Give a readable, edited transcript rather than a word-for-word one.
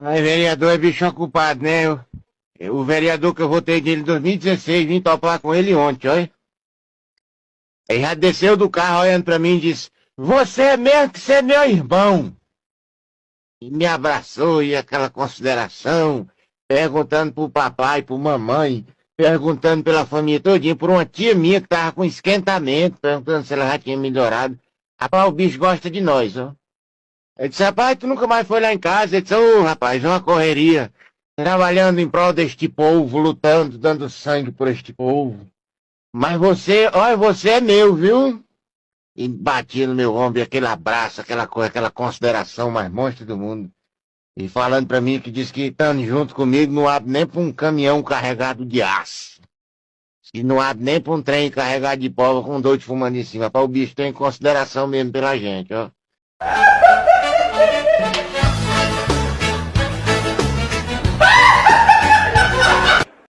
Aí, vereador é bicho ocupado, né? O vereador que eu votei dele em 2016, vim topar com ele ontem, olha. Ele já desceu do carro olhando pra mim e disse: Você é mesmo que você é meu irmão. E me abraçou e aquela consideração, perguntando pro papai, pro mamãe, perguntando pela família todinha, por uma tia minha que tava com esquentamento, perguntando se ela já tinha melhorado. Rapaz, o bicho gosta de nós, ó. Ele disse, rapaz, tu nunca mais foi lá em casa. Ele disse, ô, rapaz, é uma correria. Trabalhando em prol deste povo, lutando, dando sangue por este povo. Mas você, olha, você é meu, viu? E batia no meu ombro, e aquele abraço, aquela coisa, aquela consideração mais monstra do mundo. E falando pra mim que disse que estando junto comigo não abre nem pra um caminhão carregado de aço. E não abre nem pra um trem carregado de pólvora com doido fumando em cima. Para o bicho tem consideração mesmo pela gente, ó.